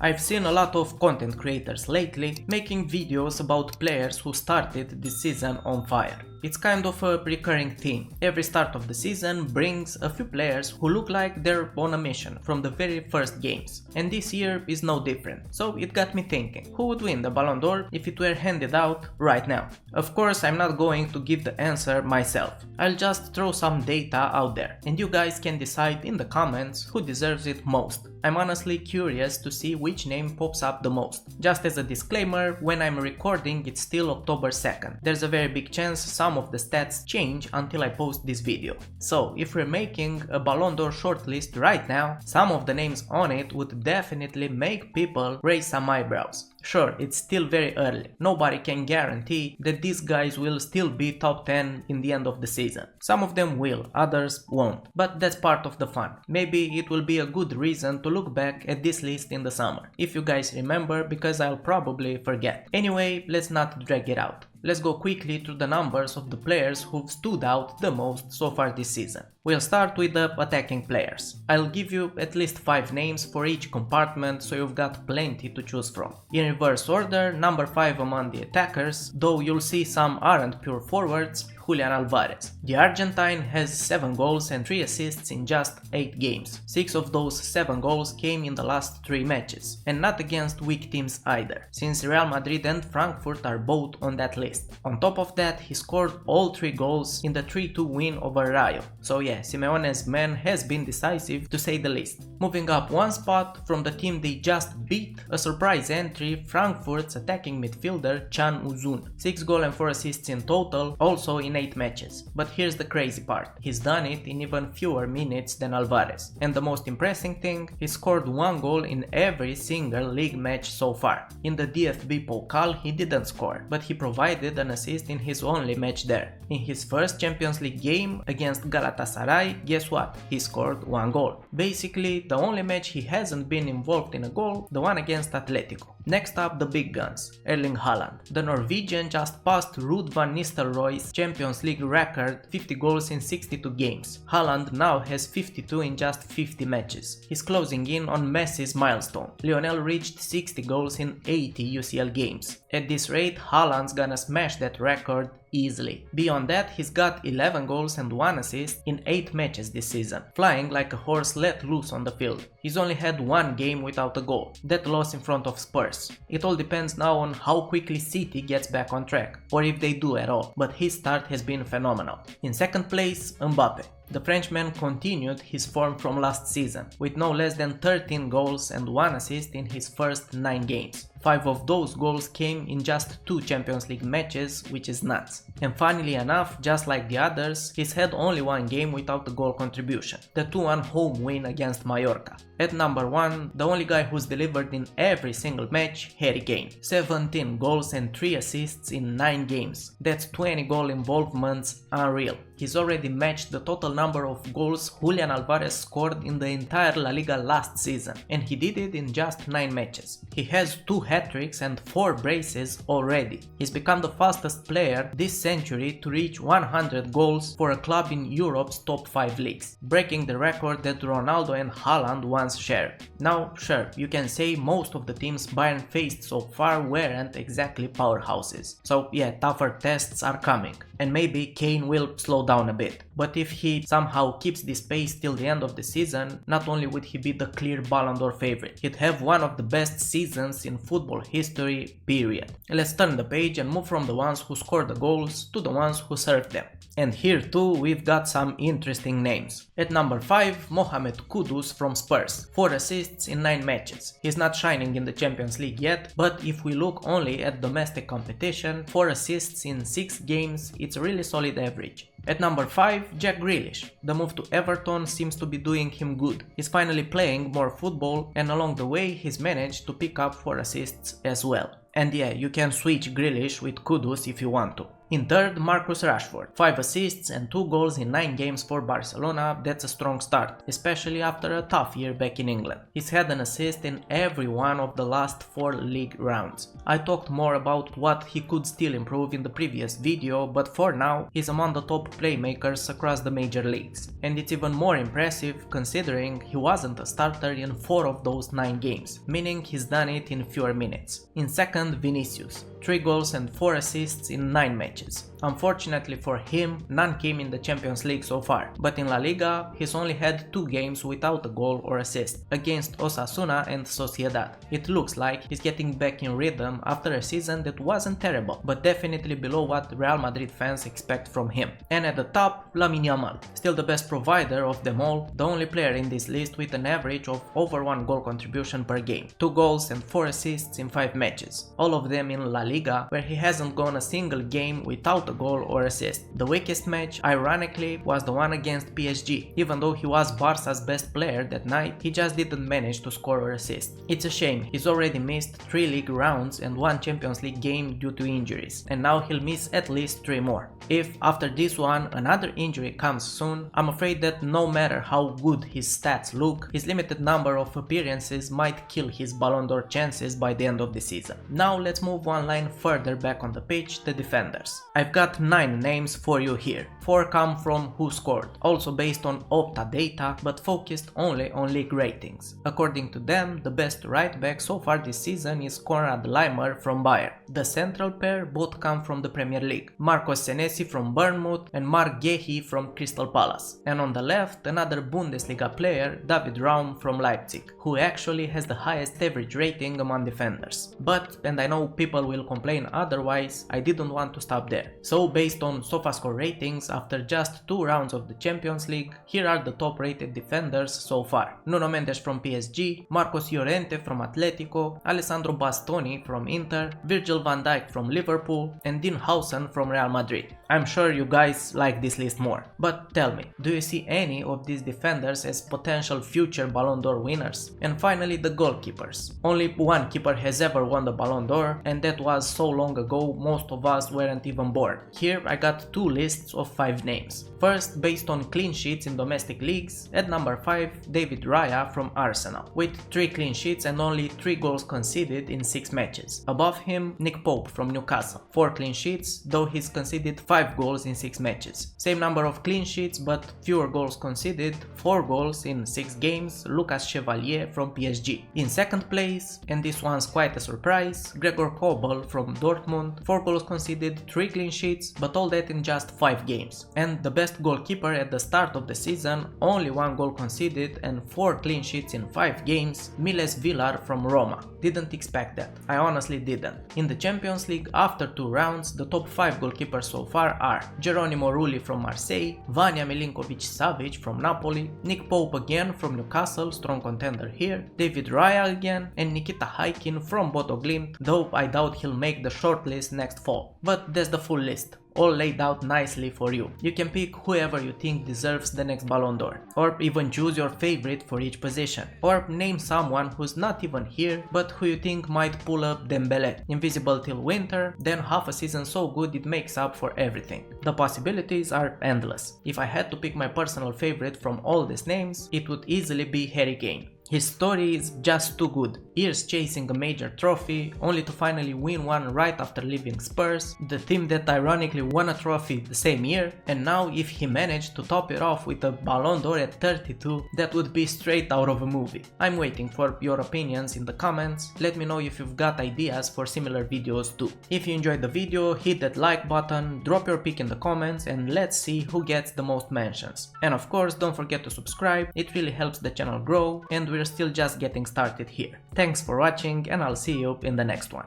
I've seen a lot of content creators lately making videos about players who started this season on fire. It's kind of a recurring theme. Every start of the season brings a few players who look like they're on a mission from the very first games. And this year is no different. So it got me thinking, who would win the Ballon d'Or if it were handed out right now? Of course, I'm not going to give the answer myself. I'll just throw some data out there, and you guys can decide in the comments who deserves it most. I'm honestly curious to see which name pops up the most. Just as a disclaimer, when I'm recording it's still October 2nd. There's a very big chance some of the stats change until I post this video. So if we're making a Ballon d'Or shortlist right now, some of the names on it would definitely make people raise some eyebrows. Sure, it's still very early. Nobody can guarantee that these guys will still be top 10 in the end of the season. Some of them will, others won't. But that's part of the fun. Maybe it will be a good reason to look back at this list in the summer. If you guys remember, because I'll probably forget. Anyway, let's not drag it out. Let's go quickly through the numbers of the players who've stood out the most so far this season. We'll start with the attacking players. I'll give you at least 5 names for each compartment, so you've got plenty to choose from. In reverse order, number 5 among the attackers, though you'll see some aren't pure forwards, Julian Alvarez. The Argentine has 7 goals and 3 assists in just 8 games. 6 of those 7 goals came in the last 3 matches, and not against weak teams either, since Real Madrid and Frankfurt are both on that list. On top of that, he scored all 3 goals in the 3-2 win over Rayo. So yeah, Simeone's man has been decisive to say the least. Moving up one spot from the team they just beat, a surprise entry, Frankfurt's attacking midfielder Can Uzun. 6 goals and 4 assists in total, also in 8 matches. But here's the crazy part, he's done it in even fewer minutes than Alvarez. And the most impressive thing, he scored 1 goal in every single league match so far. In the DFB Pokal he didn't score, but he provided an assist in his only match there. In his first Champions League game against Galatasaray, guess what? He scored 1 goal. Basically, the only match he hasn't been involved in a goal, the one against Atletico. Next up, the big guns, Erling Haaland. The Norwegian just passed Ruud van Nistelrooy's Champions League record, 50 goals in 62 games. Haaland now has 52 in just 50 matches. He's closing in on Messi's milestone. Lionel reached 60 goals in 80 UCL games. At this rate, Haaland's gonna smash that record easily. Beyond that, he's got 11 goals and 1 assist in 8 matches this season, flying like a horse let loose on the field. He's only had 1 game without a goal, that loss in front of Spurs. It all depends now on how quickly City gets back on track, or if they do at all, but his start has been phenomenal. In second place, Mbappe. The Frenchman continued his form from last season, with no less than 13 goals and 1 assist in his first 9 games. 5 of those goals came in just 2 Champions League matches, which is nuts. And funnily enough, just like the others, he's had only 1 game without a goal contribution, the 2-1 home win against Mallorca. At number 1, the only guy who's delivered in every single match, Harry Kane. 17 goals and 3 assists in 9 games. That's 20 goal involvements, unreal. He's already matched the total number of goals Julian Alvarez scored in the entire La Liga last season, and he did it in just 9 matches. He has 2 hat-tricks and 4 braces already. He's become the fastest player this century to reach 100 goals for a club in Europe's top 5 leagues, breaking the record that Ronaldo and Haaland once shared. Now, sure, you can say most of the teams Bayern faced so far weren't exactly powerhouses. So yeah, tougher tests are coming, and maybe Kane will slow down a bit. But if he somehow keeps this pace till the end of the season, not only would he be the clear Ballon d'Or favorite, he'd have one of the best seasons in football history, period. Let's turn the page and move from the ones who scored the goals to the ones who served them. And here too we've got some interesting names. At number 5, Mohamed Kudus from Spurs, 4 assists in 9 matches. He's not shining in the Champions League yet, but if we look only at domestic competition, 4 assists in 6 games, it's a really solid average. At number 5, Jack Grealish. The move to Everton seems to be doing him good. He's finally playing more football, and along the way he's managed to pick up 4 assists as well. And yeah, you can switch Grealish with Kudus if you want to. In third, Marcus Rashford. 5 assists and 2 goals in 9 games for Barcelona, that's a strong start, especially after a tough year back in England. He's had an assist in every one of the last 4 league rounds. I talked more about what he could still improve in the previous video, but for now, he's among the top playmakers across the major leagues. And it's even more impressive considering he wasn't a starter in 4 of those 9 games, meaning he's done it in fewer minutes. In second, Vinicius. 3 goals and 4 assists in 9 matches. Unfortunately for him, none came in the Champions League so far, but in La Liga, he's only had 2 games without a goal or assist, against Osasuna and Sociedad. It looks like he's getting back in rhythm after a season that wasn't terrible, but definitely below what Real Madrid fans expect from him. And at the top, Lamine Yamal, still the best provider of them all, the only player in this list with an average of over 1 goal contribution per game, 2 goals and 4 assists in 5 matches, all of them in La Liga, where he hasn't gone a single game without a goal or assist. The weakest match, ironically, was the one against PSG. Even though he was Barca's best player that night, he just didn't manage to score or assist. It's a shame, he's already missed 3 league rounds and 1 Champions League game due to injuries, and now he'll miss at least 3 more. If, after this one, another injury comes soon, I'm afraid that no matter how good his stats look, his limited number of appearances might kill his Ballon d'Or chances by the end of the season. Now let's move one line further back on the pitch, the defenders. I've got 9 names for you here. 4 come from Who Scored, also based on Opta data, but focused only on league ratings. According to them, the best right back so far this season is Konrad Laimer from Bayern. The central pair both come from the Premier League, Marcos Senesi from Bournemouth and Marc Guehi from Crystal Palace. And on the left, another Bundesliga player, David Raum from Leipzig, who actually has the highest average rating among defenders. But, and I know people will complain otherwise, I didn't want to stop there. So based on SofaScore ratings after just 2 rounds of the Champions League, here are the top rated defenders so far. Nuno Mendes from PSG, Marcos Llorente from Atletico, Alessandro Bastoni from Inter, Virgil van Dijk from Liverpool, and Dean Howson from Real Madrid. I'm sure you guys like this list more. But tell me, do you see any of these defenders as potential future Ballon d'Or winners? And finally, the goalkeepers. Only one keeper has ever won the Ballon d'Or, and that was so long ago most of us weren't even born. Here I got 2 lists of 5 names. First, based on clean sheets in domestic leagues, at number 5, David Raya from Arsenal, with 3 clean sheets and only 3 goals conceded in 6 matches. Above him, Nick Pope from Newcastle, 4 clean sheets, though he's conceded 5 goals in 6 matches. Same number of clean sheets but fewer goals conceded, 4 goals in 6 games, Lucas Chevalier from PSG. In second place, and this one's quite a surprise, Gregor Kobel from Dortmund, 4 goals conceded, 3 clean sheets, but all that in just 5 games. And the best goalkeeper at the start of the season, only 1 goal conceded and 4 clean sheets in 5 games, Miles Villar from Roma. Didn't expect that, I honestly didn't. In the Champions League, after 2 rounds, the top 5 goalkeepers so far are Geronimo Rulli from Marseille, Vanja Milinkovic-Savic from Napoli, Nick Pope again from Newcastle, strong contender here, David Raya again, and Nikita Haikin from Bodo Glimt, though I doubt he'll make the shortlist next fall. But that's the full list, all laid out nicely for you. You can pick whoever you think deserves the next Ballon d'Or, or even choose your favorite for each position, or name someone who's not even here but who you think might pull up Dembele, invisible till winter, then half a season so good it makes up for everything. The possibilities are endless. If I had to pick my personal favorite from all these names, it would easily be Harry Kane. His story is just too good. Years chasing a major trophy, only to finally win one right after leaving Spurs, the team that ironically won a trophy the same year, and now if he managed to top it off with a Ballon d'Or at 32, that would be straight out of a movie. I'm waiting for your opinions in the comments, let me know if you've got ideas for similar videos too. If you enjoyed the video, hit that like button, drop your pick in the comments, and let's see who gets the most mentions. And of course, don't forget to subscribe, it really helps the channel grow, and we're still just getting started here. Thanks for watching, and I'll see you in the next one.